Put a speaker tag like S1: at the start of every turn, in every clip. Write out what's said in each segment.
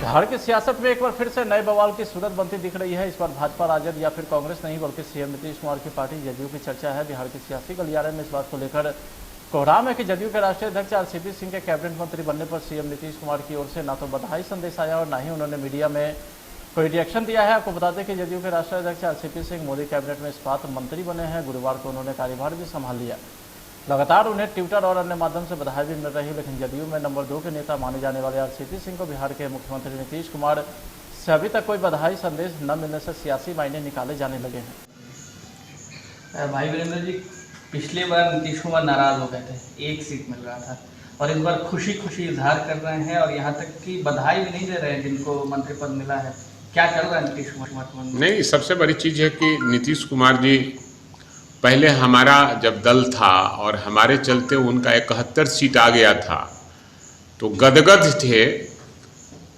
S1: बिहार की सियासत में एक बार फिर से नए बवाल की सूरत बनती दिख रही है। इस बार भाजपा, राजद या फिर कांग्रेस नहीं बल्कि सीएम नीतीश कुमार की पार्टी जदयू की चर्चा है। बिहार के सियासी गलियारे में इस बात को लेकर कोहराम है कि जदयू के राष्ट्रीय अध्यक्ष आरसीपी सिंह के कैबिनेट मंत्री बनने पर सीएम नीतीश कुमार की ओर से ना तो बधाई संदेश आया और ना ही उन्होंने मीडिया में कोई रिएक्शन दिया है। आपको बता दें कि जदयू के राष्ट्रीय अध्यक्ष आरसीपी सिंह मोदी कैबिनेट में इस्पात मंत्री बने हैं। गुरुवार को उन्होंने कार्यभार भी संभाल लिया। लगातार उन्हें ट्विटर और अन्य माध्यम से बधाई भी मिल रही, लेकिन जदयू में नंबर 2 के नेता माने जाने वाले आरसीपी सिंह को बिहार के मुख्यमंत्री नीतीश कुमार से अभी तक कोई बधाई संदेश न मिलने से सियासी मायने निकाले जाने लगे हैं।
S2: भाई वीरेंद्र जी, पिछली बार नीतीश कुमार नाराज हो गए थे, 1 सीट मिल रहा था, और इस बार खुशी खुशी इजहार कर रहे हैं और यहाँ तक कि बधाई भी नहीं दे रहे हैं जिनको मंत्री पद मिला है। क्या चल रहा है नीतीश कुमार?
S3: नहीं, सबसे बड़ी चीज़ है कि नीतीश कुमार जी पहले हमारा जब दल था और हमारे चलते उनका 71 सीट आ गया था तो गदगद थे,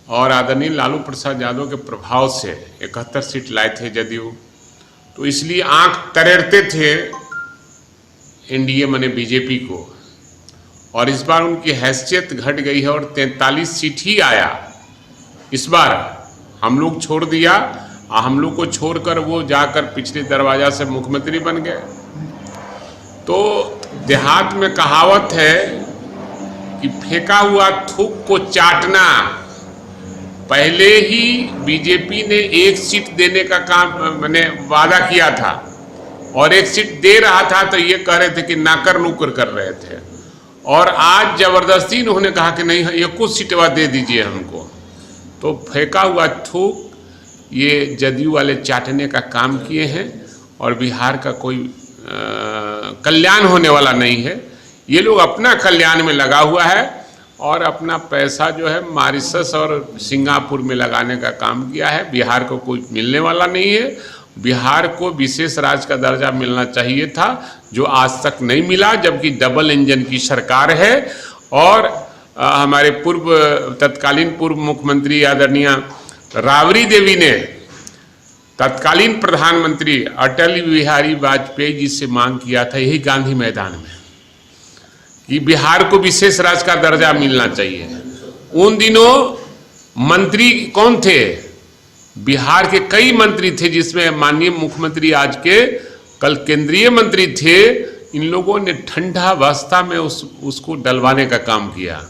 S3: और आदरणीय लालू प्रसाद यादव के प्रभाव से 71 सीट लाए थे जदयू, तो इसलिए आंख तरेरते थे एनडीए माने बीजेपी को। और इस बार उनकी हैसियत घट गई है और 43 सीट ही आया। इस बार हम लोग छोड़ दिया, हम लोग को छोड़कर वो जाकर पिछले दरवाजा से मुख्यमंत्री बन गए। तो देहात में कहावत है कि फेंका हुआ थूक को चाटना। पहले ही बीजेपी ने 1 सीट देने का काम मैंने वादा किया था और 1 सीट दे रहा था, तो ये कह रहे थे कि नाकर नुकर कर रहे थे, और आज जबरदस्ती उन्होंने कहा कि नहीं, 21 सीटवा दे दीजिए हमको। तो फेंका हुआ थूक ये जदयू वाले चाटने का काम किए हैं और बिहार का कोई कल्याण होने वाला नहीं है। ये लोग अपना कल्याण में लगा हुआ है और अपना पैसा जो है मॉरिशस और सिंगापुर में लगाने का काम किया है। बिहार को कोई मिलने वाला नहीं है। बिहार को विशेष राज्य का दर्जा मिलना चाहिए था, जो आज तक नहीं मिला, जबकि डबल इंजन की सरकार है। और हमारे तत्कालीन पूर्व मुख्यमंत्री आदरणीय राबड़ी देवी ने तत्कालीन प्रधानमंत्री अटल बिहारी वाजपेयी जी से मांग किया था, यही गांधी मैदान में, कि बिहार को विशेष राज्य का दर्जा मिलना चाहिए। उन दिनों मंत्री कौन थे? बिहार के कई मंत्री थे, जिसमें माननीय मुख्यमंत्री आज के कल केंद्रीय मंत्री थे। इन लोगों ने ठंडा अवस्था में उसको डलवाने का काम किया,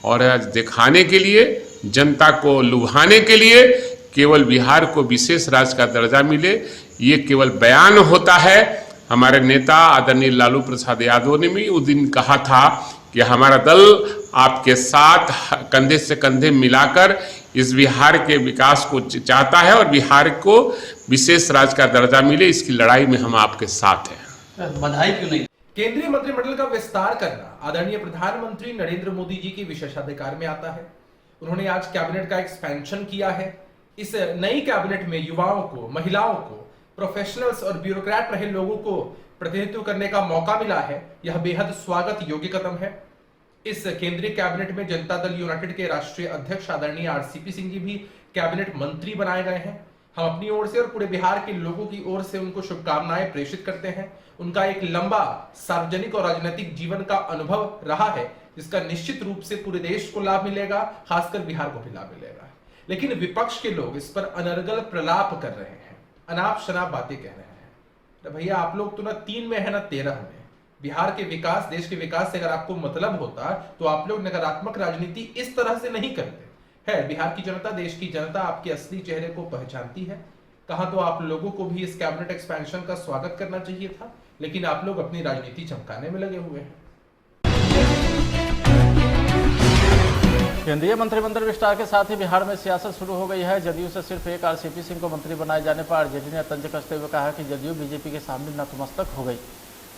S3: और आज दिखाने के लिए, जनता को लुभाने के लिए, केवल बिहार को विशेष राज्य का दर्जा मिले, ये केवल बयान होता है। हमारे नेता आदरणीय लालू प्रसाद यादव ने भी उस दिन कहा था कि हमारा दल आपके साथ कंधे से कंधे मिलाकर इस बिहार के विकास को चाहता है और बिहार को विशेष राज्य का दर्जा मिले, इसकी लड़ाई में हम आपके साथ हैं।
S2: बधाई क्यों नहीं?
S4: केंद्रीय मंत्रिमंडल का विस्तार करना आदरणीय प्रधानमंत्री नरेंद्र मोदी जी के विशेषाधिकार में आता है। उन्होंने आज कैबिनेट का एक्सपेंशन किया है। इस नई कैबिनेट में युवाओं को, महिलाओं को, प्रोफेशनल्स और ब्यूरोक्रेट रहे लोगों को प्रतिनिधित्व करने का मौका मिला है। यह बेहद स्वागत योग्य कदम है। इस केंद्रीय कैबिनेट में जनता दल यूनाइटेड के राष्ट्रीय अध्यक्ष आदरणीय आरसीपी सिंह जी भी कैबिनेट मंत्री बनाए गए हैं। हम अपनी ओर से और पूरे बिहार के लोगों की ओर से उनको शुभकामनाएं प्रेषित करते हैं। उनका एक लंबा सार्वजनिक और राजनीतिक जीवन का अनुभव रहा है, जिसका निश्चित रूप से पूरे देश को लाभ मिलेगा, खासकर बिहार को भी लाभ मिलेगा। लेकिन विपक्ष के लोग इस पर अनर्गल प्रलाप कर रहे हैं, अनाप शनाप बातें कह रहे हैं। तो भैया, आप लोग तो ना 3 में है ना 13 में। बिहार के विकास, देश के विकास से अगर आपको मतलब होता तो आप लोग नकारात्मक राजनीति इस तरह से नहीं करते। है बिहार की जनता, देश की जनता आपके असली चेहरे को पहचानती है। कहा तो आप लोगों को भी इस कैबिनेट एक्सपेंशन का स्वागत करना चाहिए था, लेकिन आप लोग अपनी राजनीति चमकाने में लगे हुए हैं।
S1: केंद्रीय मंत्रिमंडल विस्तार के साथ ही बिहार में सियासत शुरू हो गई है। जदयू से सिर्फ एक आरसीपी सिंह को मंत्री बनाए जाने पर आरजेडी ने तंज कसते हुए कहा कि जदयू बीजेपी के सामने नतमस्तक हो गई।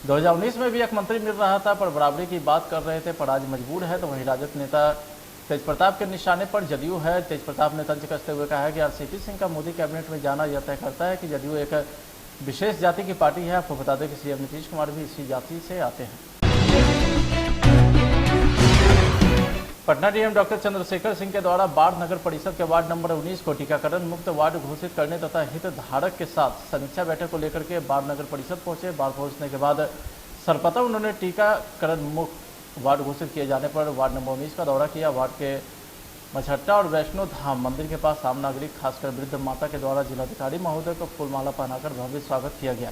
S1: 2019 में भी एक मंत्री मिल रहा था, पर बराबरी की बात कर रहे थे, पर आज मजबूर है। तो वहीं राजद नेता तेज प्रताप के निशाने पर जदयू है। तेज प्रताप ने तंज कसते हुए कहा कि आरसीपी सिंह का मोदी कैबिनेट में जाना यह तय करता है कि जदयू एक विशेष जाति की पार्टी है। आपको बता दें कि सीएम नीतीश कुमार भी इसी जाति से आते हैं। पटना डीएम डॉक्टर चंद्रशेखर सिंह के द्वारा बाढ़ नगर परिषद के वार्ड नंबर 19 को टीकाकरण मुक्त वार्ड घोषित करने तथा हितधारक के साथ समीक्षा बैठक को लेकर के बाढ़ नगर परिषद पहुंचे। बाढ़ पहुंचने के बाद सर्वप्रथम उन्होंने टीकाकरण मुक्त वार्ड घोषित किए जाने पर वार्ड नंबर 19 का दौरा किया। वार्ड के मछट्टा और वैष्णो धाम मंदिर के पास आम नागरिक खासकर वृद्ध माता के द्वारा जिलाधिकारी महोदय को फूलमाला पहनाकर भव्य स्वागत किया गया।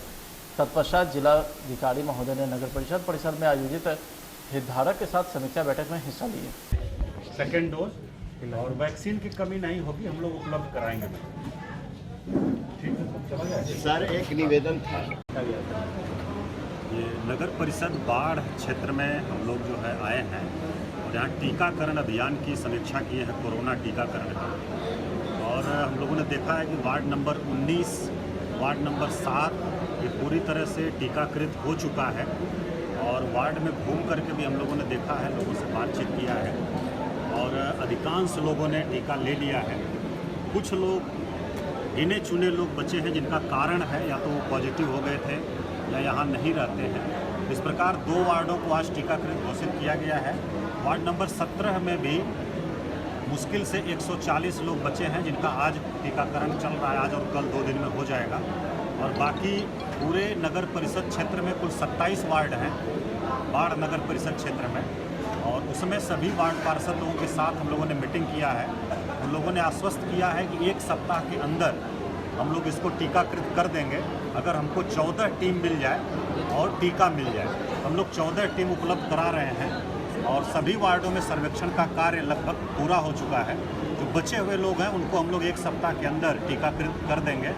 S1: तत्पश्चात जिलाधिकारी महोदय ने नगर परिषद परिसर में आयोजित हितधारक के साथ समीक्षा बैठक में हिस्सा लिए।
S5: सेकेंड डोज और वैक्सीन की कमी नहीं होगी, हम लोग उपलब्ध कराएंगे। ठीक है
S6: सर, एक निवेदन था।
S5: ये नगर परिषद बाढ़ क्षेत्र में हम लोग जो है आए हैं और यहाँ टीकाकरण अभियान की समीक्षा किए हैं, कोरोना टीकाकरण का। और हम लोगों ने देखा है कि वार्ड नंबर 19, वार्ड नंबर 7 ये पूरी तरह से टीकाकृत हो चुका है। और वार्ड में घूम करके भी हम लोगों ने देखा है, लोगों से बातचीत किया है और अधिकांश लोगों ने टीका ले लिया है। कुछ लोग गिने चुने लोग बचे हैं जिनका कारण है या तो वो पॉजिटिव हो गए थे या यहाँ नहीं रहते हैं। इस प्रकार 2 वार्डों को आज टीकाकृत घोषित किया गया है। वार्ड नंबर 17 में भी मुश्किल से 140 लोग बचे हैं जिनका आज टीकाकरण चल रहा है, आज और कल 2 दिन में हो जाएगा। और बाकी पूरे नगर परिषद क्षेत्र में कुल 27 वार्ड हैं बाढ़ नगर परिषद क्षेत्र में, और उसमें सभी वार्ड पार्षदों के साथ हम लोगों ने मीटिंग किया है। उन लोगों ने आश्वस्त किया है कि 1 सप्ताह के अंदर हम लोग इसको टीकाकृत कर देंगे। अगर हमको 14 टीम मिल जाए और टीका मिल जाए, हम लोग 14 टीम उपलब्ध करा रहे हैं और सभी वार्डों में सर्वेक्षण का कार्य लगभग पूरा हो चुका है। जो बचे हुए लोग हैं उनको हम लोग 1 सप्ताह के अंदर टीकाकृत कर देंगे।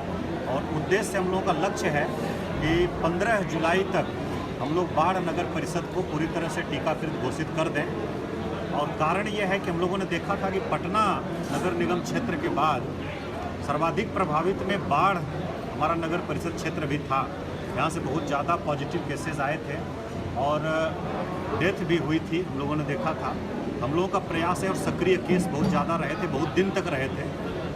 S5: और उद्देश्य हम लोगों का लक्ष्य है कि 15 जुलाई तक हम लोग बाढ़ नगर परिषद को पूरी तरह से टीकाकृत घोषित कर दें। और कारण ये है कि हम लोगों ने देखा था कि पटना नगर निगम क्षेत्र के बाद सर्वाधिक प्रभावित में बाढ़ हमारा नगर परिषद क्षेत्र भी था। यहाँ से बहुत ज़्यादा पॉजिटिव केसेस आए थे और डेथ भी हुई थी, हम लोगों ने देखा था। हम लोगों का प्रयास है और सक्रिय केस बहुत ज़्यादा रहे थे, बहुत दिन तक रहे थे।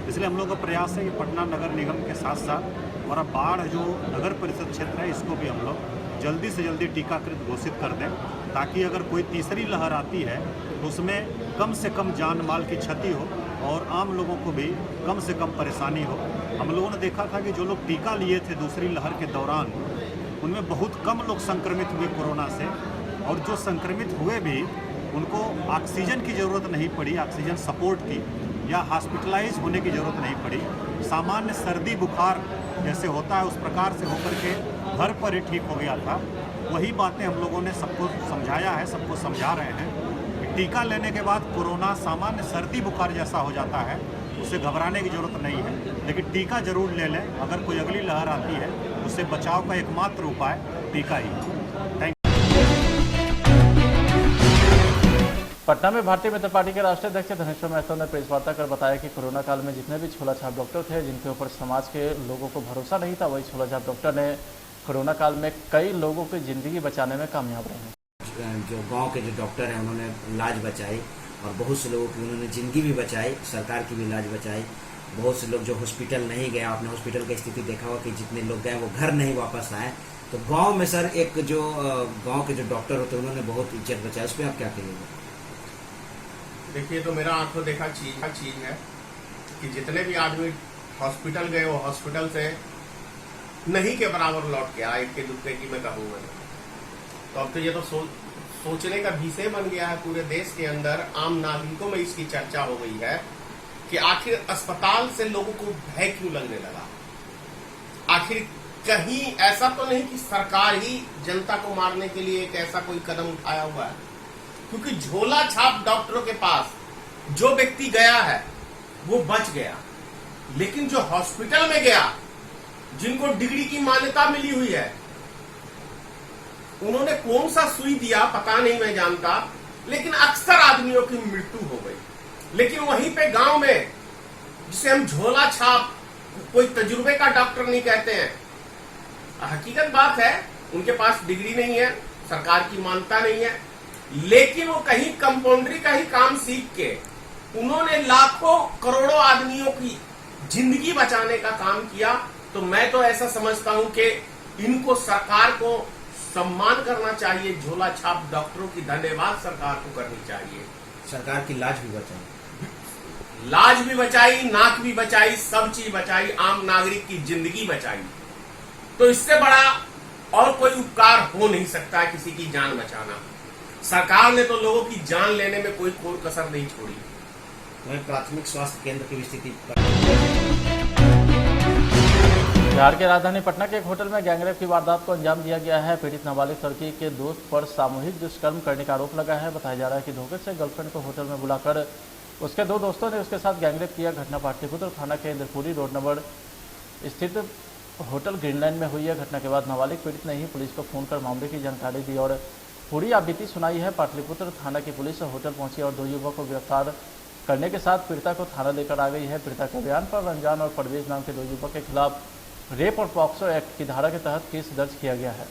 S5: इसलिए हम लोगों का प्रयास है कि पटना नगर निगम के साथ साथ हमारा बाढ़ जो नगर परिषद क्षेत्र है इसको भी हम लोग जल्दी से जल्दी टीकाकृत घोषित कर दें, ताकि अगर कोई तीसरी लहर आती है तो उसमें कम से कम जान माल की क्षति हो और आम लोगों को भी कम से कम परेशानी हो। हम लोगों ने देखा था कि जो लोग टीका लिए थे दूसरी लहर के दौरान, उनमें बहुत कम लोग संक्रमित हुए कोरोना से, और जो संक्रमित हुए भी उनको ऑक्सीजन की ज़रूरत नहीं पड़ी, ऑक्सीजन सपोर्ट की या हॉस्पिटलाइज होने की ज़रूरत नहीं पड़ी। सामान्य सर्दी बुखार जैसे होता है उस प्रकार से होकर के घर पर ही ठीक हो गया था। वही बातें हम लोगों ने सबको समझाया है, सबको समझा रहे हैं कि टीका लेने के बाद कोरोना सामान्य सर्दी बुखार जैसा हो जाता है, उससे घबराने की ज़रूरत नहीं है, लेकिन टीका जरूर ले लें। अगर कोई अगली लहर आती है उससे बचाव का एकमात्र उपाय टीका ही है। Thank you.
S1: पटना में भारतीय जनता पार्टी के राष्ट्रीय अध्यक्ष धनेश्वर महतो ने प्रेस वार्ता कर बताया कि कोरोना काल में जितने भी झोला छाप डॉक्टर थे जिनके ऊपर समाज के लोगों को भरोसा नहीं था, वही झोला छाप डॉक्टर ने कोरोना काल में कई लोगों की जिंदगी बचाने में कामयाब रहे।
S6: जो गांव के जो डॉक्टर हैं उन्होंने इलाज बचाई और बहुत से लोगों की उन्होंने जिंदगी भी बचाई, सरकार की भी इलाज बचाई। बहुत से लोग जो हॉस्पिटल नहीं गए, आपने हॉस्पिटल की स्थिति देखा हुआ कि जितने लोग गए वो घर नहीं वापस आए। तो गाँव में सर एक जो गाँव के जो डॉक्टर होते हैं उन्होंने बहुत इज्जत बचाई, उस पर आप क्या कहिएगा?
S7: देखिए, तो मेरा आंखों देखा चीज है कि जितने भी आदमी हॉस्पिटल गए वो हॉस्पिटल से नहीं के बराबर लौट के आए, इक्के दुक्के की मैं कहूँगा। तो अब तो ये तो सोचने का विषय बन गया है पूरे देश के अंदर, आम नागरिकों में इसकी चर्चा हो गई है कि आखिर अस्पताल से लोगों को भय क्यों लगने लगा। आखिर कहीं ऐसा तो नहीं कि सरकार ही जनता को मारने के लिए एक ऐसा कोई कदम उठाया हुआ है, क्योंकि झोला छाप डॉक्टरों के पास जो व्यक्ति गया है वो बच गया, लेकिन जो हॉस्पिटल में गया, जिनको डिग्री की मान्यता मिली हुई है, उन्होंने कौन सा सुई दिया पता नहीं, मैं जानता, लेकिन अक्सर आदमियों की मृत्यु हो गई। लेकिन वहीं पे गांव में, जिसे हम झोला छाप कोई तजुर्बे का डॉक्टर नहीं कहते हैं, हकीकत बात है उनके पास डिग्री नहीं है, सरकार की मान्यता नहीं है, लेकिन वो कहीं कंपाउंडरी का ही काम सीख के उन्होंने लाखों करोड़ों आदमियों की जिंदगी बचाने का काम किया। तो मैं तो ऐसा समझता हूं कि इनको, सरकार को सम्मान करना चाहिए, झोला छाप डॉक्टरों की धन्यवाद सरकार को करनी चाहिए।
S6: सरकार की लाज भी बचाई,
S7: लाज भी बचाई, नाक भी बचाई, सब चीज बचाई, आम नागरिक की जिंदगी बचाई। तो इससे बड़ा और कोई उपकार हो नहीं सकता किसी की जान बचाना। सरकार ने तो लोगों की जान लेने में कोई कोर कसर नहीं छोड़ी।
S6: वहीं प्राथमिक स्वास्थ्य केंद्र की भी स्थिति।
S1: बिहार के राजधानी पटना के एक होटल में गैंगरेप की वारदात को अंजाम दिया गया है। पीड़ित नाबालिग लड़की के दोस्त पर सामूहिक दुष्कर्म करने का आरोप लगा है। बताया जा रहा है कि धोखे से गर्लफ्रेंड को होटल में बुलाकर उसके दो दोस्तों ने उसके साथ गैंगरेप किया। घटना पाटलिपुत्र थाना के इंद्रपुरी रोड नंबर स्थित होटल ग्रीनलैंड में हुई है। घटना के बाद नाबालिग पीड़ित ने ही पुलिस को फोन कर मामले की जानकारी दी और पूरी आपबीती सुनाई है। पाटलिपुत्र थाना की पुलिस होटल पहुंची और 2 युवकों को गिरफ्तार करने के साथ पीड़िता को थाना लेकर आ गई है। पीड़िता के बयान पर रंजान और परवेज नाम के 2 युवक के खिलाफ रेप और पॉक्सो एक्ट की धारा के तहत केस दर्ज किया गया है।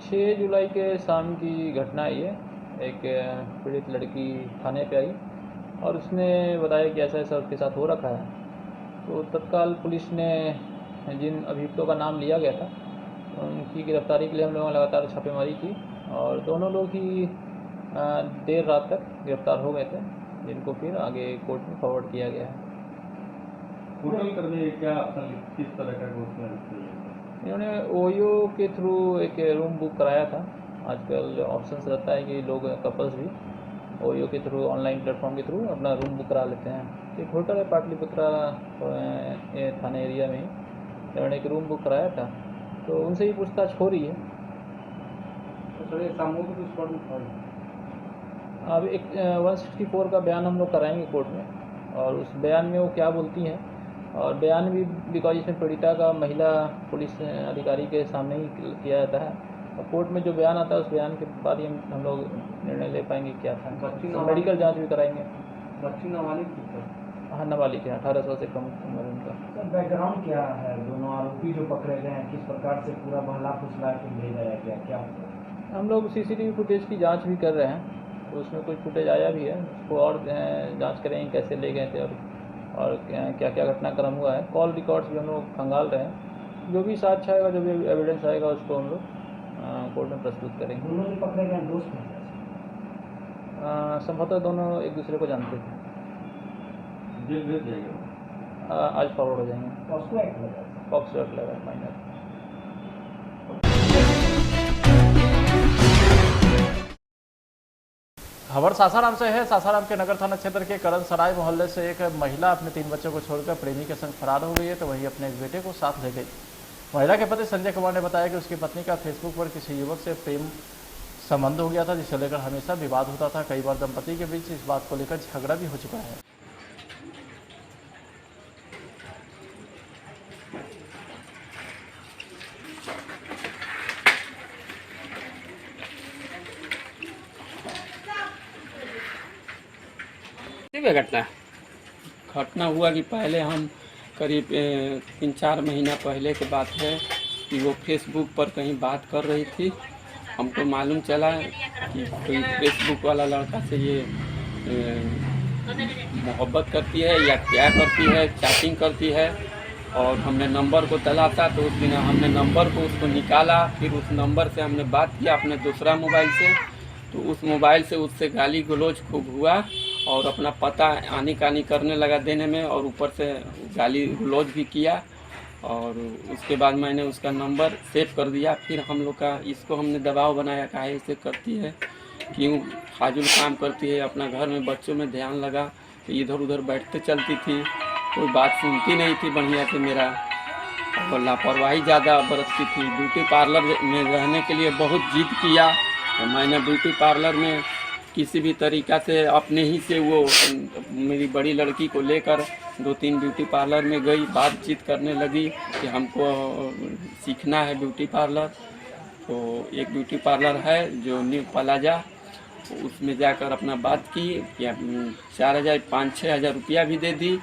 S8: छः जुलाई के शाम की घटना है। ये एक पीड़ित लड़की थाने पे आई और उसने बताया कि ऐसा ऐसा उसके साथ हो रखा है। तो तत्काल पुलिस ने जिन अभियुक्तों का नाम लिया गया था उनकी गिरफ्तारी के लिए हम लोगों ने लगातार छापेमारी की और दोनों लोग ही देर रात तक गिरफ्तार हो गए थे, जिनको फिर आगे कोर्ट में फॉरवर्ड किया गया है।
S9: होटल करने क्या किस तरह का
S8: इन्होंने ओयो के थ्रू एक रूम बुक कराया था। आजकल ऑप्शंस रहता है कि लोग कपल्स भी ओयो के थ्रू ऑनलाइन प्लेटफॉर्म के थ्रू अपना रूम बुक करा लेते हैं। एक होटल है पाटलिपुत्रा थाने एरिया में, इन्होंने एक रूम बुक कराया था तो उनसे ही पूछताछ हो रही है। अब एक 164 का बयान हम लोग कराएंगे कोर्ट में और उस बयान में वो क्या बोलती हैं और बयान भी बिकॉज इसमें पीड़िता का महिला पुलिस अधिकारी के सामने ही किया जाता है और कोर्ट में जो बयान आता है उस बयान के बाद ही हम लोग निर्णय ले पाएंगे क्या था। तो मेडिकल जांच भी कराएंगे।
S9: बच्ची नाबालिग
S8: हाँ नाबालिग है, 18 साल से कम उम्र उनका।
S10: बैकग्राउंड क्या है? दोनों आरोपी जो पकड़े गए हैं किस प्रकार से पूरा बहला फुसला के भेजा गया, क्या
S8: हम लोग CCTV फुटेज की जाँच भी कर रहे हैं, तो उसमें कुछ फुटेज आया भी है, उसको और जाँच करेंगे कैसे ले गए थे और क्या क्या घटनाक्रम हुआ है। कॉल रिकॉर्ड्स भी हम लोग खंगाल रहे हैं। जो भी साक्ष्य आएगा, जो भी एविडेंस आएगा उसको हम लोग कोर्ट में प्रस्तुत करेंगे।
S10: दोनों जो पकड़े गए दोस्त हैं
S8: संभवतः दोनों एक दूसरे को जानते थे।
S9: जेल भेज जाएगा,
S8: आज फॉरवर्ड हो जाएंगे।
S10: पॉक्सो एक्ट
S8: लगा माइनर।
S1: खबर सासाराम से है। सासाराम के नगर थाना क्षेत्र के करण सराय मोहल्ले से एक महिला अपने 3 बच्चों को छोड़कर प्रेमी के संग फरार हो गई है, तो वहीं अपने एक बेटे को साथ ले गई। महिला के पति संजय कुमार ने बताया कि उसकी पत्नी का फेसबुक पर किसी युवक से प्रेम संबंध हो गया था, जिसे लेकर हमेशा विवाद होता था। कई बार दंपति के बीच इस बात को लेकर झगड़ा भी हो चुका है।
S11: घटना हुआ कि पहले हम करीब 3-4 महीना पहले की बात है कि वो फेसबुक पर कहीं बात कर रही थी। हमको मालूम चला कि कोई फेसबुक वाला लड़का से ये मोहब्बत करती है या क्या करती है, चैटिंग करती है। और हमने नंबर को तलाशा तो उस दिन हमने नंबर को उसको निकाला, फिर उस नंबर से हमने बात किया अपने दूसरा मोबाइल से, तो उस मोबाइल से उससे गाली गलौज खूब हुआ और अपना पता आनी कानी करने लगा देने में, और ऊपर से गाली गलौज भी किया। और उसके बाद मैंने उसका नंबर सेव कर दिया। फिर हम लोग का इसको हमने दबाव बनाया, काहे ऐसे करती है, क्यों फाजुल काम करती है, अपना घर में बच्चों में ध्यान लगा तो इधर उधर बैठते चलती थी, कोई बात सुनती नहीं थी बढ़िया से मेरा, और लापरवाही ज़्यादा बरतती थी। ब्यूटी पार्लर में रहने के लिए बहुत जिद किया, तो मैंने ब्यूटी पार्लर में किसी भी तरीक़ा से अपने ही से वो मेरी बड़ी लड़की को लेकर 2-3 ब्यूटी पार्लर में गई, बातचीत करने लगी कि हमको सीखना है ब्यूटी पार्लर। तो एक ब्यूटी पार्लर है जो न्यू प्लाजा, तो उसमें जाकर अपना बात की कि 4,000-5,000 6,000 रुपया भी दे दी।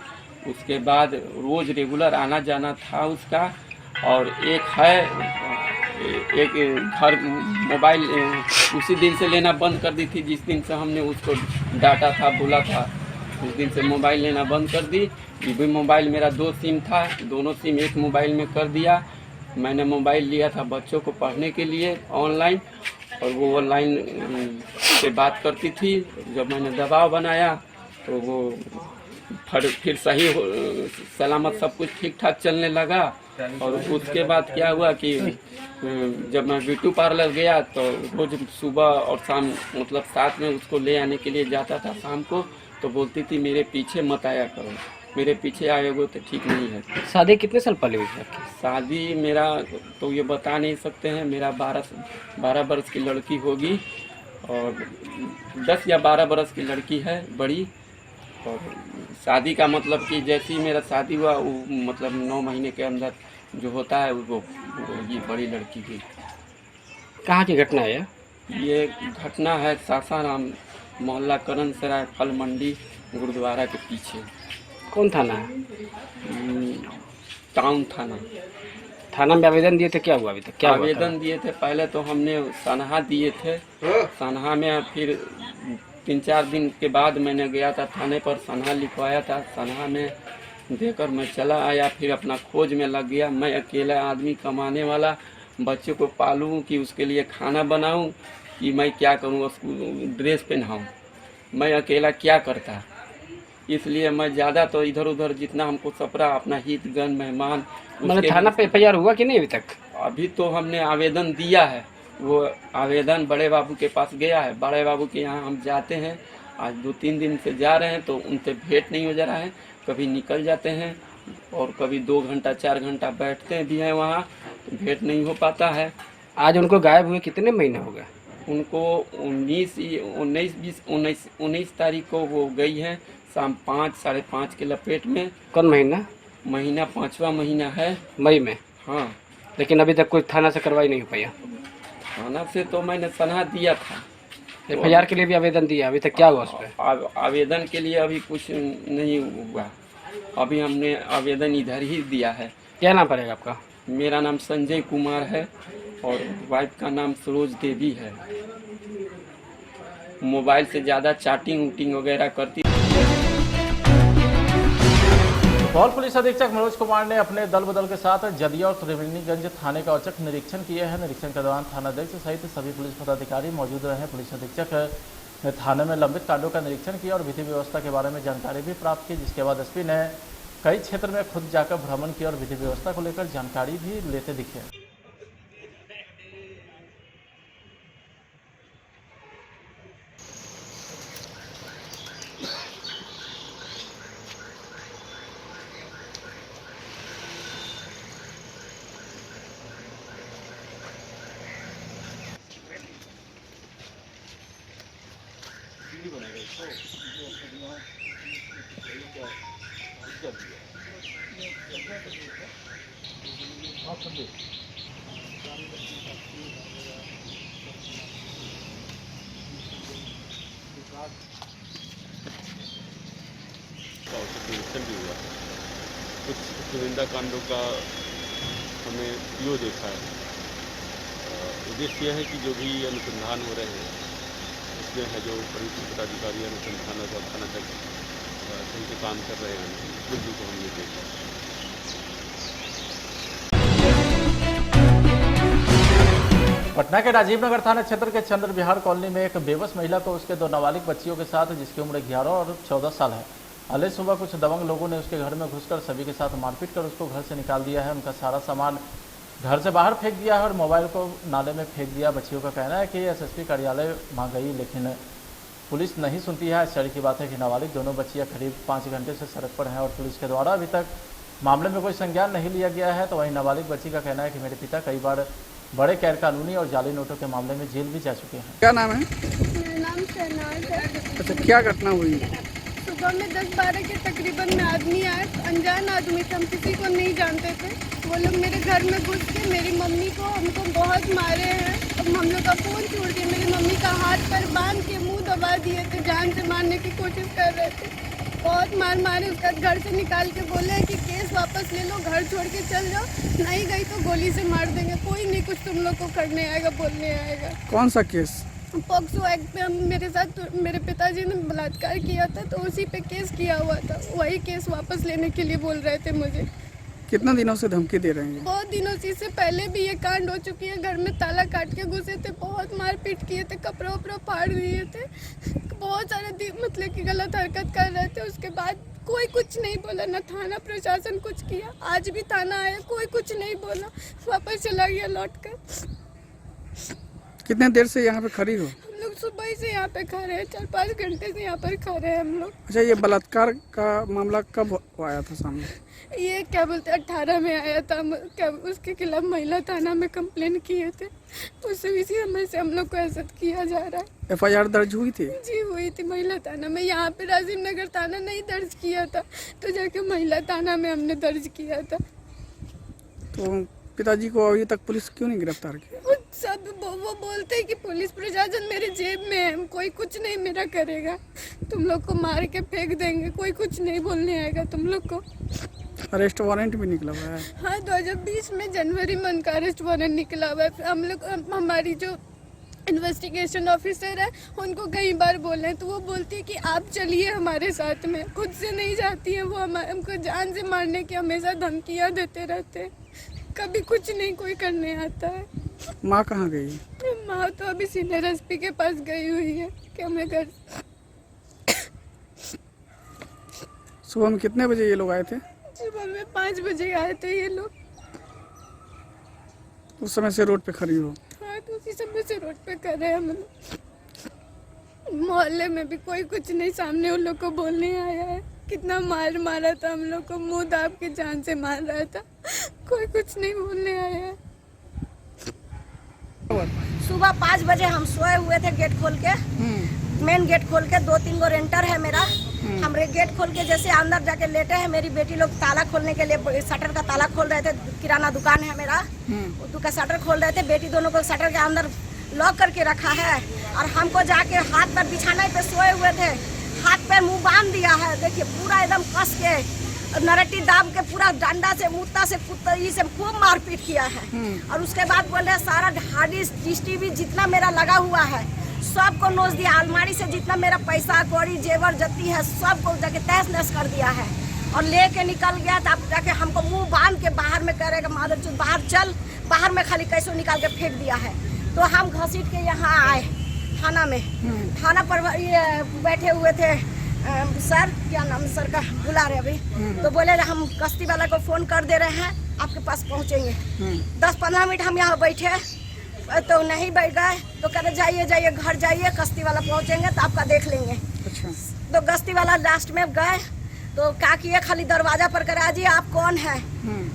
S11: उसके बाद रोज़ रेगुलर आना जाना था उसका। और एक घर मोबाइल उसी दिन से लेना बंद कर दी थी, जिस दिन से हमने उसको डाटा था बोला था, उस दिन से मोबाइल लेना बंद कर दी। वीवो मोबाइल मेरा 2 सिम था, दोनों सिम एक मोबाइल में कर दिया। मैंने मोबाइल लिया था बच्चों को पढ़ने के लिए ऑनलाइन, और वो ऑनलाइन से बात करती थी। जब मैंने दबाव बनाया तो वो फिर सही सलामत सब कुछ ठीक ठाक चलने लगा। और उसके बाद क्या हुआ कि जब मैं ब्यूटी पार्लर गया तो रोज सुबह और शाम मतलब साथ में उसको ले आने के लिए जाता था शाम को, तो बोलती थी मेरे पीछे मत आया करो, मेरे पीछे आएगो तो ठीक नहीं है।
S12: शादी कितने साल पहले हुई थी आपकी?
S11: शादी मेरा तो ये बता नहीं सकते हैं, मेरा 12 बरस की लड़की होगी और 10 या 12 बरस की लड़की है बड़ी। और शादी का मतलब कि जैसे ही मेरा शादी हुआ वो मतलब 9 महीने के अंदर जो होता है वो ये बड़ी लड़की की।
S12: कहाँ की घटना है?
S11: ये घटना है सासाराम मोहल्ला करण सराय फल मंडी गुरुद्वारा के पीछे।
S12: कौन थाना है?
S11: टाउन थाना।
S12: थाना में आवेदन दिए थे, क्या हुआ अभी तक? क्या
S11: आवेदन दिए थे, पहले तो हमने सनहा दिए थे। सनहा में फिर 3-4 दिन के बाद मैंने गया था थाने पर, सनहा लिखवाया था। सनहा में देकर मैं चला आया, फिर अपना खोज में लग गया। मैं अकेला आदमी कमाने वाला, बच्चे को पालूँ कि उसके लिए खाना बनाऊँ कि मैं क्या करूँ, उसको ड्रेस पहनाऊँ, मैं अकेला क्या करता। इसलिए मैं ज़्यादा तो इधर उधर जितना हमको सपरा अपना हितगण मेहमान।
S12: मतलब थाना पे FIR हुआ कि नहीं अभी तक?
S11: अभी तो हमने आवेदन दिया है, वो आवेदन बड़े बाबू के पास गया है। बड़े बाबू के यहाँ हम जाते हैं, आज 2-3 दिन से जा रहे हैं तो उनसे भेंट नहीं हो जा रहा है। कभी निकल जाते हैं और कभी 2 घंटा 4 घंटा बैठते भी हैं वहाँ, तो भेंट नहीं हो पाता है।
S12: आज उनको गायब हुए कितने महीने हो गए?
S11: उनको 19 तारीख को वो गई है शाम 5 साढ़े 5 के लपेट में।
S12: कौन महीना?
S11: महीना 5वां महीना है,
S12: मई में।
S11: हाँ,
S12: लेकिन अभी तक कोई थाना से कार्रवाई नहीं हो पाया?
S11: थाना से तो मैंने सलाह दिया था।
S12: FIR के लिए भी आवेदन दिया, अभी तक क्या हुआ उस पर?
S11: आवेदन के लिए अभी कुछ नहीं हुआ, अभी हमने आवेदन इधर ही दिया है।
S12: क्या नाम पड़ेगा आपका?
S11: मेरा नाम संजय कुमार है और वाइफ का नाम सरोज देवी है। मोबाइल से ज़्यादा चैटिंग वगैरह करती।
S1: सुपौल पुलिस अधीक्षक मनोज कुमार ने अपने दल बदल के साथ जदिया और त्रिवेणीगंज थाने का औचक निरीक्षण किए हैं। निरीक्षण के दौरान थानाध्यक्ष सहित सभी पुलिस पदाधिकारी मौजूद रहे। पुलिस अधीक्षक ने थाने में लंबित कांडों का निरीक्षण किया और विधि व्यवस्था के बारे में जानकारी भी प्राप्त की, जिसके बाद एसपी ने कई क्षेत्र में खुद जाकर भ्रमण किया और विधि व्यवस्था को लेकर जानकारी भी लेते दिखे।
S3: निरीक्षण भी हुआ, कुछ चुनिंदा कांडों का हमें पीओ देखा है। उद्देश्य यह है कि जो भी अनुसंधान हो रहे हैं इसमें है जो पुलिस पदाधिकारी अनुसंधान और थानाध्यक्ष सही से काम कर रहे हैं, इस बिंदु को हमने देखा।
S1: पटना के राजीव नगर थाना क्षेत्र के चंद्र विहार कॉलोनी में एक बेबस महिला को उसके 2 नाबालिग बच्चियों के साथ, जिसकी उम्र 11 और 14 साल है, अलग सुबह कुछ दबंग लोगों ने उसके घर में घुसकर सभी के साथ मारपीट कर उसको घर से निकाल दिया है। उनका सारा सामान घर से बाहर फेंक दिया है और मोबाइल को नाले में फेंक दिया। बच्चियों का कहना है कि एसएसपी कार्यालय वहाँ गई लेकिन पुलिस नहीं सुनती है। आश्चर्य की बात है कि नाबालिग दोनों बच्चियाँ करीब 5 घंटे से सड़क पर हैं और पुलिस के द्वारा अभी तक मामले में कोई संज्ञान नहीं लिया गया है। तो वहीं नाबालिग बच्ची का कहना है कि मेरे पिता कई बार बड़े गैर कानूनी और जाली नोटों के मामले में जेल भी जा चुके हैं।
S13: क्या नाम है?
S14: मेरा नाम शहनाज है।
S13: अच्छा, क्या घटना हुई?
S14: सुबह में 10-12 के तकरीबन में आदमी आए, अनजान आदमी थे, हम किसी को नहीं जानते थे। वो लोग मेरे घर में घुस के मेरी मम्मी को हमको बहुत मारे हैं। अब हम लोग का फ़ोन छूट दिया, मेरी मम्मी का हाथ पर बांध के मुंह दबा दिए थे, जान से मारने की कोशिश कर रहे थे। बहुत मार मारे, उसका घर से निकाल के बोले कि केस वापस ले लो, घर छोड़ के चल जाओ, नहीं गई तो गोली से मार देंगे। कोई नहीं कुछ तुम लोग को करने आएगा, बोलने आएगा।
S13: कौन सा केस?
S14: पॉक्सो एक्ट में मेरे साथ मेरे पिताजी ने बलात्कार किया था तो उसी पे केस किया हुआ था, वही केस वापस लेने के लिए बोल रहे थे मुझे।
S13: कितना दिनों से धमकी दे रहे हैं?
S14: बहुत दिनों से, इससे पहले भी ये कांड हो चुकी है। घर में ताला काट के घुसे थे, बहुत मारपीट किए थे, कपड़ा उपड़ा फाड़ दिए थे, बहुत सारे मतलब कि गलत हरकत कर रहे थे। उसके बाद कोई कुछ नहीं बोला, ना थाना प्रशासन कुछ किया। आज भी थाना आया, कोई कुछ नहीं बोला, वापस चला गया लौट कर।
S13: कितने देर से यहाँ पे खड़ी हो?
S14: हम लोग सुबह ही से यहाँ पे खड़े हैं, 4-5 घंटे से यहाँ पर खड़े हैं हम लोग।
S13: अच्छा, ये बलात्कार का मामला कब आया था सामने?
S14: ये क्या बोलते 18 में आया था। क्या उसके खिलाफ महिला थाना में कंप्लेन किए थे, उससे इसी समय से हम लोग को ऐसा किया जा रहा है।
S13: FIR दर्ज हुई थी?
S14: जी हुई थी महिला थाना में। यहाँ पे राजीव नगर थाना नहीं दर्ज किया था, तो जाके महिला थाना में हमने दर्ज किया था।
S13: तो पिताजी को अभी तक पुलिस क्यों नहीं गिरफ्तार किया?
S14: वो सब वो बोलते हैं कि पुलिस प्रशासन मेरे जेब में है, कोई कुछ नहीं मेरा करेगा, तुम लोग को मार के फेंक देंगे, कोई कुछ नहीं बोलने आएगा तुम लोग को।
S13: अरेस्ट वारंट भी निकला हुआ है?
S14: हाँ, 2020 में जनवरी में उनका अरेस्ट वारंट निकला हुआ है। हम लोग हमारी जो इन्वेस्टिगेशन ऑफिसर है उनको कई बार बोले तो वो बोलती है कि आप चलिए हमारे साथ में, खुद से नहीं जाती है। वो हमको जान से मारने की हमेशा धमकियाँ देते रहते हैं, कभी कुछ नहीं कोई करने आता है।
S13: माँ कहाँ गई?
S14: माँ तो अभी सीनियर SP के पास गई हुई है कि हमें घर।
S13: सुबह में कितने बजे ये लोग आए थे?
S14: सुबह में 5 बजे आए थे ये लोग।
S13: उस समय से रोड पे खड़ी हो?
S14: हाँ, तो उसी समय से रोड पे कर रहे हैं हम लोग। मोहल्ले में भी कोई कुछ नहीं, सामने उन लोग को बोलने आया है। कितना मारा था हम लोग को, मुंह दाब के जान से मार रहा था, कोई कुछ नहीं बोलने आया है।
S15: सुबह 5 बजे हम सोए हुए थे, गेट खोल के, मेन गेट खोल के, 2-3 गो रेंटर है मेरा। हम गेट खोल के जैसे अंदर जाके लेटे हैं, मेरी बेटी लोग ताला खोलने के लिए शटर का ताला खोल रहे थे। किराना दुकान है मेरा, उसका शटर खोल रहे थे। बेटी दोनों को शटर के अंदर लॉक करके रखा है और हमको जाके हाथ पर बिछाने पे सोए हुए थे, हाथ पे मुंह बांध दिया है। देखिए पूरा एकदम कस के नरटी दाब के पूरा डंडा से मुत्ता से कुत्ती से खूब मारपीट किया है। और उसके बाद बोल रहे सारा हार्ड डिस्क टीवी जितना मेरा लगा हुआ है सबको नोच दिया। अलमारी से जितना मेरा पैसा कौड़ी जेवर जत्ती है सबको जाके तहस नहस कर दिया है और लेके निकल गया। तब जाके हमको मुंह बांध के बाहर में करेगा मादर चुत बाहर चल, बाहर में खाली कैसो निकाल के फेंक दिया है। तो हम घसीट के यहाँ आए थाना में। थाना पर ये बैठे हुए थे सर, क्या नाम सर का बुला रहे अभी, तो बोले हम कश्ती वाला को फोन कर दे रहे हैं, आपके पास पहुँचेंगे। 10-15 मिनट हम यहाँ बैठे तो नहीं बैठ गए, तो कह रहे जाइए घर जाइए, कश्ती वाला पहुँचेंगे तो आपका देख लेंगे।
S13: अच्छा।
S15: तो कश्ती वाला लास्ट में गए तो क्या किए, खाली दरवाजा पर करा जी आप कौन है,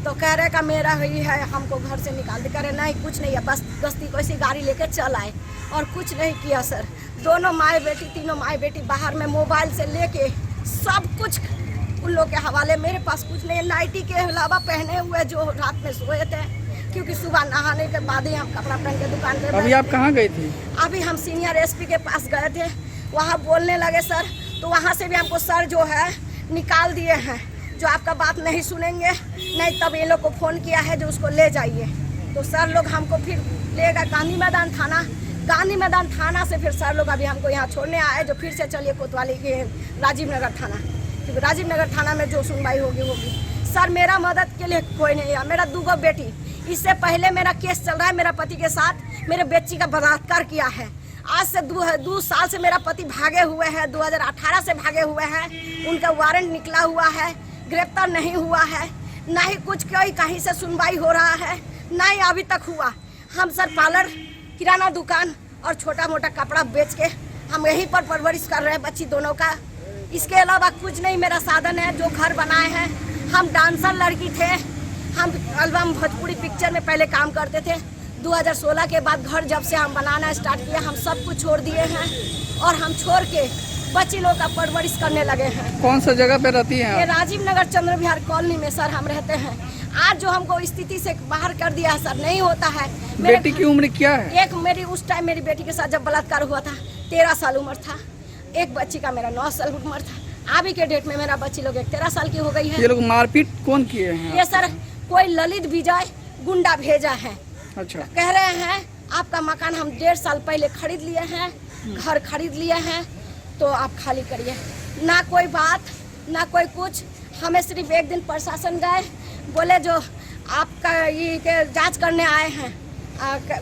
S15: तो कह रहे का मेरा ही है, हमको घर से निकाल दे। कह रहे नहीं कुछ नहीं है, बस कश्ती को ऐसी गाड़ी लेके चल आए और कुछ नहीं किया सर। दोनों माए बेटी, तीनों माए बेटी बाहर में मोबाइल से लेके सब कुछ उन लोग के हवाले। मेरे पास कुछ नहीं, नाइटी के अलावा पहने हुए जो रात में सोए थे, क्योंकि सुबह नहाने के बाद ही हम कपड़ा पहन के दुकान पे।
S13: अभी आप कहाँ गए थे?
S15: अभी हम सीनियर SP के पास गए थे, वहाँ बोलने लगे सर, तो वहाँ से भी हमको सर जो है निकाल दिए हैं, जो आपका बात नहीं सुनेंगे। नहीं तब ये लोग को फ़ोन किया है जो उसको ले जाइए। तो सर लोग हमको फिर ले गए गांधी मैदान थाना। गांधी मैदान थाना से फिर सर लोग अभी हमको यहाँ छोड़ने आए, जो फिर से चलिए कोतवाली के राजीव नगर थाना, क्योंकि राजीव नगर थाना में जो सुनवाई होगी। सर मेरा मदद के लिए कोई नहीं है, मेरा 2 बेटी, इससे पहले मेरा केस चल रहा है मेरा पति के साथ, मेरे बेटी का बलात्कार किया है। आज से 2 साल से मेरा पति भागे हुए हैं, 2018 से भागे हुए हैं, उनका वारंट निकला हुआ है, गिरफ्तार नहीं हुआ है, ना ही कुछ कोई कहीं से सुनवाई हो रहा है, ना ही अभी तक हुआ। हम सर पार्लर, किराना दुकान और छोटा मोटा कपड़ा बेच के हम यहीं पर परवरिश कर रहे हैं बच्ची दोनों का। इसके अलावा कुछ नहीं मेरा साधन है। जो घर बनाए हैं, हम डांसर लड़की थे, हम एल्बम भोजपुरी पिक्चर में पहले काम करते थे। 2016 के बाद घर जब से हम बनाना स्टार्ट किया, हम सब कुछ छोड़ दिए हैं और हम छोड़ के बच्ची लोग का परवरिश करने लगे हैं।
S13: कौन सा जगह पे रहती हैं?
S15: ये राजीव नगर चंद्र विहार कॉलोनी में सर हम रहते हैं। आज जो हमको स्थिति से बाहर कर दिया सर, नहीं होता है।
S13: बेटी की उम्र क्या है?
S15: एक मेरी उस टाइम मेरी बेटी के साथ जब बलात्कार हुआ था 13 साल उम्र था, एक बच्ची का मेरा 9 साल उम्र था। अभी के डेट में मेरा बच्ची लोग 13 साल की हो गई है।
S13: ये लोग मारपीट कौन किए हैं?
S15: ये सर कोई ललित विजय गुंडा भेजा है।
S13: अच्छा।
S15: कह रहे हैं आपका मकान हम 1.5 साल पहले खरीद लिए हैं, घर खरीद लिए हैं, तो आप खाली करिए। ना कोई बात, ना कोई कुछ। हमें सिर्फ एक दिन प्रशासन गए, बोले जो आपका ये के जांच करने आए हैं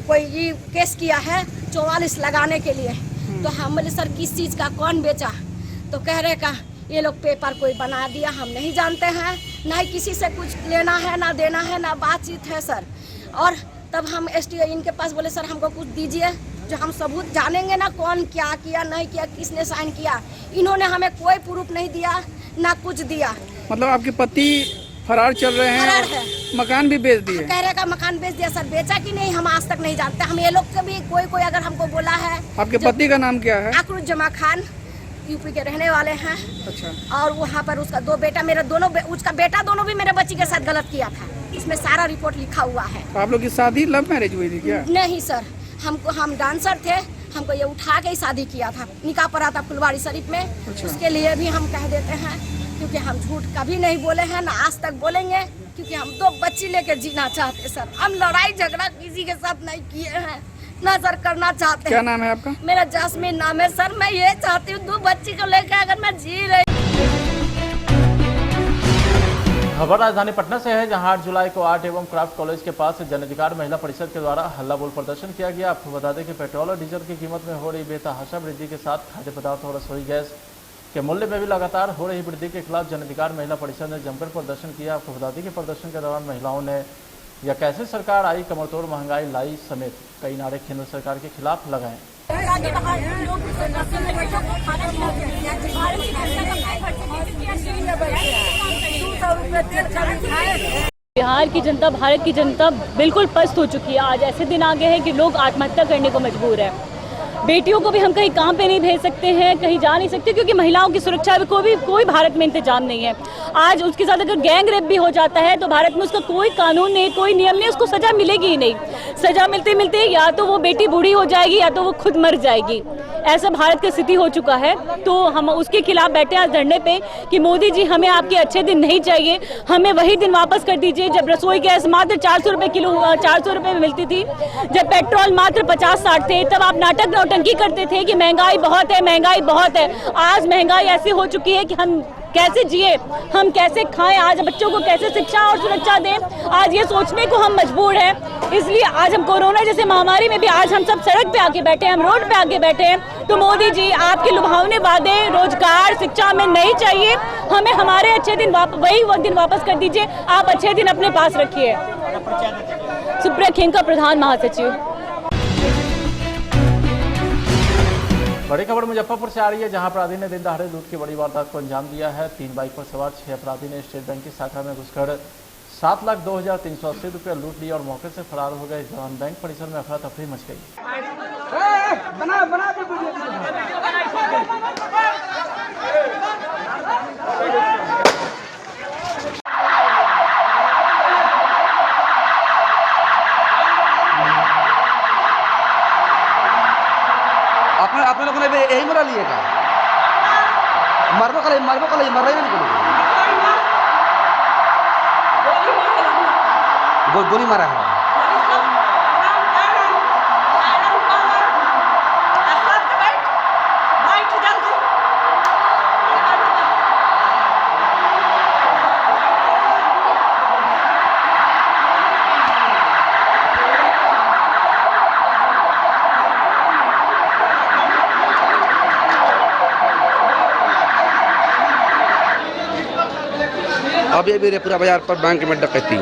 S15: कोई ये केस किया है 44 लगाने के लिए। तो हम बोले सर किस चीज़ का कौन बेचा? तो कह रहे का ये लोग पेपर कोई बना दिया, हम नहीं जानते हैं, ना ही किसी से कुछ लेना है ना देना है ना बातचीत है सर। और तब हम SDO इनके पास बोले सर हमको कुछ दीजिए जो हम सबूत जानेंगे ना कौन क्या किया नहीं किया, किसने साइन किया। इन्होंने हमें कोई प्रूफ नहीं दिया ना कुछ दिया।
S13: मतलब आपके पति फरार चल रहे हैं?
S15: फरार है।
S13: मकान भी बेच दिए?
S15: कह रहे का मकान बेच दिया सर, बेचा कि नहीं हम आज तक नहीं जानते। हम ये लोग के भी कोई अगर हमको बोला है।
S13: आपके पति का नाम क्या है?
S15: आकरुज जमा खान, यूपी के रहने वाले हैं।
S13: अच्छा।
S15: और वहाँ पर उसका 2 बेटा, मेरे दोनों उसका बेटा दोनों भी मेरे बच्ची के साथ गलत किया था, इसमें सारा रिपोर्ट लिखा हुआ है।
S13: तो आप लोग की शादी लव मैरिज हुई थी क्या?
S15: नहीं सर, हम डांसर थे, हमको ये उठा के ही शादी किया था, निकाह पड़ा था फुलवाड़ी शरीफ में।
S13: अच्छा।
S15: उसके लिए भी हम कह देते हैं क्योंकि हम झूठ कभी नहीं बोले हैं ना आज तक बोलेंगे, क्योंकि हम 2 बच्ची लेकर जीना चाहते सर। हम लड़ाई झगड़ा किसी के साथ नहीं किए हैं ना सर करना चाहते हैं।
S13: क्या नाम है आपका?
S15: मेरा जैस्मिन नाम है सर। मैं ये चाहती हूँ 2 बच्ची को लेकर अगर मैं जी रही।
S1: खबर राजधानी पटना से है, जहां 8 जुलाई को आर्ट एवं क्राफ्ट कॉलेज के पास जन अधिकार महिला परिषद के द्वारा हल्ला बोल प्रदर्शन किया गया। आपको बता दें कि पेट्रोल और डीजल की कीमत में हो रही बेतहाशा वृद्धि के साथ खाद्य पदार्थ और रसोई गैस के मूल्य में भी लगातार हो रही वृद्धि के खिलाफ जन अधिकार महिला परिषद ने जमकर प्रदर्शन किया। आपको बता दें कि प्रदर्शन के दौरान महिलाओं ने या कैसे सरकार आई, कमरतोड़ महंगाई लाई समेत कई नारे केंद्र सरकार के खिलाफ लगाए।
S16: बिहार की जनता, भारत की जनता बिल्कुल पस्त हो चुकी है। आज ऐसे दिन आ गए हैं कि लोग आत्महत्या करने को मजबूर है। बेटियों को भी हम कहीं काम पे नहीं भेज सकते हैं, कहीं जा नहीं सकते, क्योंकि महिलाओं की सुरक्षा को भी कोई भारत में इंतजाम नहीं है। आज उसके साथ अगर गैंग रेप भी हो जाता है तो भारत में उसका कोई कानून नहीं, कोई नियम नहीं, उसको सजा मिलेगी ही नहीं। सजा मिलते मिलते या तो वो बेटी बूढ़ी हो जाएगी या तो वो खुद मर जाएगी। ऐसा भारत की स्थिति हो चुका है। तो हम उसके खिलाफ बैठे आज धरने पे कि मोदी जी हमें आपके अच्छे दिन नहीं चाहिए, हमें वही दिन वापस कर दीजिए जब रसोई गैस मात्र 400 रुपये किलो 400 रुपये में मिलती थी, जब पेट्रोल मात्र 50-60 थे। तब आप नाटक नौटंकी करते थे कि महंगाई बहुत है, महंगाई बहुत है। आज महंगाई ऐसी हो चुकी है कि हम कैसे जिए, हम कैसे खाएं, आज बच्चों को कैसे शिक्षा और सुरक्षा दें, आज ये सोचने को हम मजबूर हैं। इसलिए आज हम कोरोना जैसे महामारी में भी आज हम सब सड़क पे आके बैठे हैं, हम रोड पे आके बैठे हैं। तो मोदी जी आपके लुभावने वादे रोजगार शिक्षा में नहीं चाहिए, हमें हमारे अच्छे दिन वही वक्त दिन वापस कर दीजिए। आप अच्छे दिन अपने पास रखिए। सुप्रिया खेमका, प्रधान महासचिव।
S1: बड़ी खबर मुजफ्फरपुर से आ रही है, जहां अपराधी ने दिन दहाड़े लूट की बड़ी वारदात को अंजाम दिया है। 3 बाइक पर सवार 6 अपराधी ने स्टेट बैंक की शाखा में घुसकर 7,02,380 रुपये लूट लिए और मौके से फरार हो गए। इस दौरान बैंक परिसर में अफरा तफरी मच गई।
S17: अपने लोगों ने भी यही मरा लिए का मारबो कल मर रहे हैं गोली मारा है। अभी अभी पूरा बाजार पर बैंक में डकैती।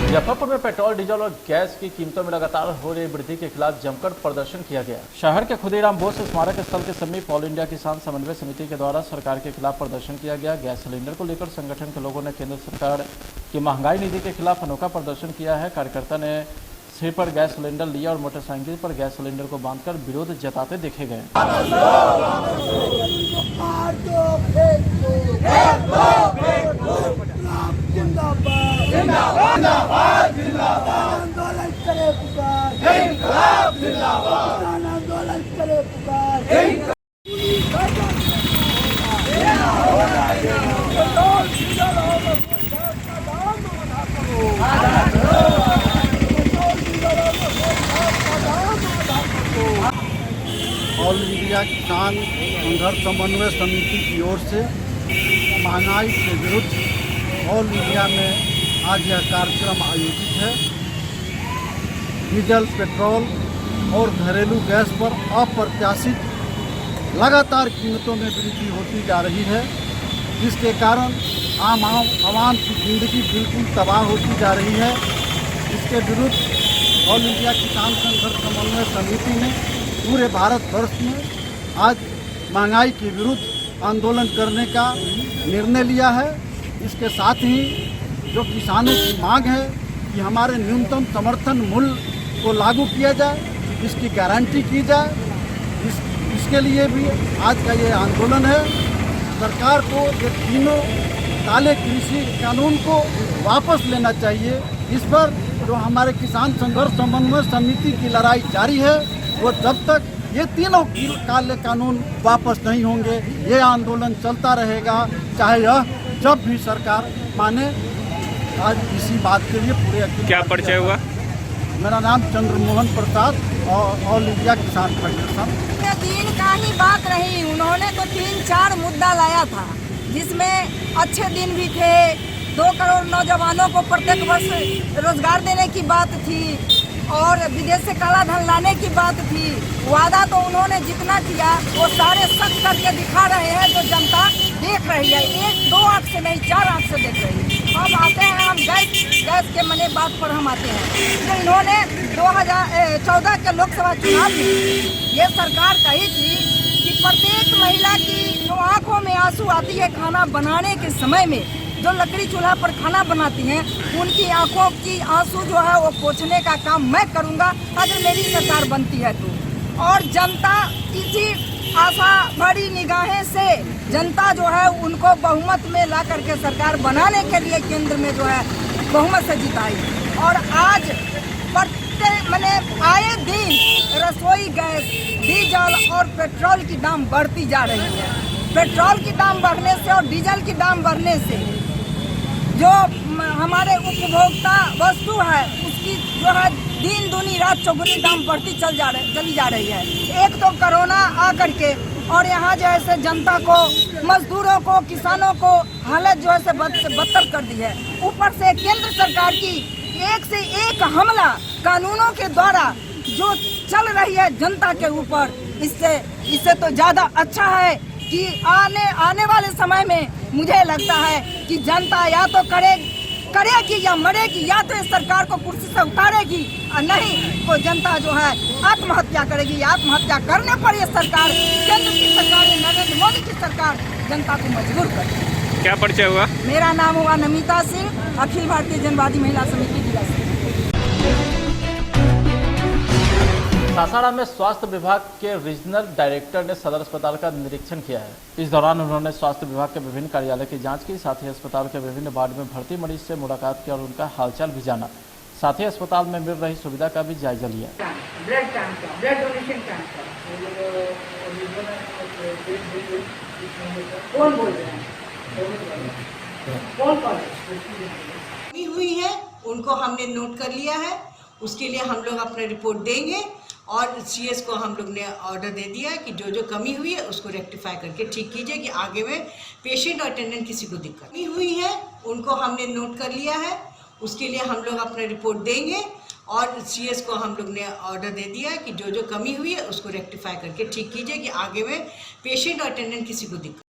S1: मुजफ्फरपुर में पेट्रोल, डीजल और गैस की कीमतों में लगातार हो रही वृद्धि के खिलाफ जमकर प्रदर्शन किया गया। शहर के खुदीराम बोस स्मारक स्थल के समीप ऑल इंडिया किसान समन्वय समिति के द्वारा सरकार के खिलाफ प्रदर्शन किया गया। गैस सिलेंडर को लेकर संगठन के लोगों ने केंद्र सरकार की महंगाई नीति के खिलाफ अनोखा प्रदर्शन किया है। कार्यकर्ता ने सिर पर गैस सिलेंडर लिया और मोटरसाइकिल पर गैस सिलेंडर को बांधकर विरोध जताते देखे गए।
S18: ऑल इंडिया किसान संघर्ष समन्वय समिति की ओर से महंगाई के विरुद्ध ऑल इंडिया में आज यह कार्यक्रम आयोजित है। डीजल, पेट्रोल और घरेलू गैस पर अप्रत्याशित लगातार कीमतों में वृद्धि होती जा रही है, जिसके कारण आवाम की ज़िंदगी बिल्कुल तबाह होती जा रही है। इसके विरुद्ध ऑल इंडिया किसान संघर्ष समन्वय समिति ने पूरे भारतवर्ष में आज महंगाई के विरुद्ध आंदोलन करने का निर्णय लिया है। इसके साथ ही जो किसानों की मांग है कि हमारे न्यूनतम समर्थन मूल्य को लागू किया जाए, इसकी गारंटी की जाए, इसके लिए भी आज का ये आंदोलन है। सरकार को ये तीनों काले कृषि कानून को वापस लेना चाहिए। इस पर जो हमारे किसान संघर्ष समन्वय समिति की लड़ाई जारी है, वो जब तक ये तीनों काले कानून वापस नहीं होंगे ये आंदोलन चलता रहेगा, चाहे यह जब भी सरकार माने। आज इसी बात के लिए पूरे
S19: क्या परिचय हुआ?
S18: मेरा नाम चंद्रमोहन प्रसाद और ऑल इंडिया किसान फेडरेशन।
S15: दिन का ही बात रही, उन्होंने तो 3-4 मुद्दा लाया था, जिसमें अच्छे दिन भी थे। 2 करोड़ नौजवानों को प्रत्येक वर्ष रोजगार देने की बात थी और विदेश से काला धन लाने की बात थी। वादा तो उन्होंने जितना किया वो सारे सच करके दिखा रहे हैं, जो जनता देख रही है। 1-2 आंख से नहीं, 4 आंख से देख रही है। हम आते हैं, हम गैस के मने बात पर हम आते हैं। तो इन्होंने 2014 के लोकसभा चुनाव में ये सरकार कही थी कि प्रत्येक महिला की जो आंखों में आंसू आती है खाना बनाने के समय में, जो लकड़ी चूल्हा पर खाना बनाती हैं, उनकी आंखों की आंसू जो है वो पोंछने का काम मैं करूंगा अगर मेरी सरकार बनती है तो। और जनता इसी आशा भरी निगाहें से जनता जो है उनको बहुमत में ला करके सरकार बनाने के लिए केंद्र में जो है बहुमत से जिताई। और आज आए दिन रसोई गैस, डीजल और पेट्रोल की दाम बढ़ती जा रही है। पेट्रोल की दाम बढ़ने से और डीजल की दाम बढ़ने से जो हमारे उपभोक्ता वस्तु है उसकी जो है दिन दूनी रात चौगुनी दाम बढ़ती चली जा रही है। एक तो कोरोना आकर के और यहाँ जो है जनता को, मजदूरों को, किसानों को हालत जो है बदतर कर दी है। ऊपर से केंद्र सरकार की एक से एक हमला कानूनों के द्वारा जो चल रही है जनता के ऊपर, इससे तो ज्यादा अच्छा है कि आने वाले समय में मुझे लगता है कि जनता या तो करेगी या मरेगी, या तो इस सरकार को कुर्सी से उतारेगी और नहीं तो जनता जो है आत्महत्या करेगी। आत्महत्या करने पर ये सरकार, केंद्र की सरकार, नरेंद्र मोदी की सरकार जनता को मजबूर करेगी।
S19: क्या परिचय हुआ?
S15: मेरा नाम हुआ नमिता सिंह, अखिल भारतीय जनवादी महिला समिति जिला से।
S1: सासाराम में स्वास्थ्य विभाग के रीजनल डायरेक्टर ने सदर अस्पताल का निरीक्षण किया है। इस दौरान उन्होंने स्वास्थ्य विभाग के विभिन्न कार्यालय की जांच की, साथ ही अस्पताल के विभिन्न वार्ड में भर्ती मरीज से मुलाकात की और उनका हालचाल भी जाना। साथ ही अस्पताल में मिल रही सुविधा का भी जायजा लिया।
S20: ब्लड डोनेशन कैंप कौन बोल रहे हैं? कौन
S21: हुई है उनको हमने नोट कर लिया है। उसके लिए हम लोग अपना रिपोर्ट देंगे और सीएस को हम लोग ने ऑर्डर दे दिया है कि जो जो कमी हुई है उसको रेक्टिफाई करके ठीक कीजिए कि आगे में पेशेंट और अटेंडेंट किसी को दिक्कत नहीं हुई है। उनको हमने नोट कर लिया है। उसके लिए हम लोग अपना रिपोर्ट देंगे और सीएस को हम लोग ने ऑर्डर दे दिया है कि जो जो कमी हुई है उसको रेक्टिफाई करके ठीक कीजिए कि आगे में पेशेंट और अटेंडेंट किसी को दिक्कत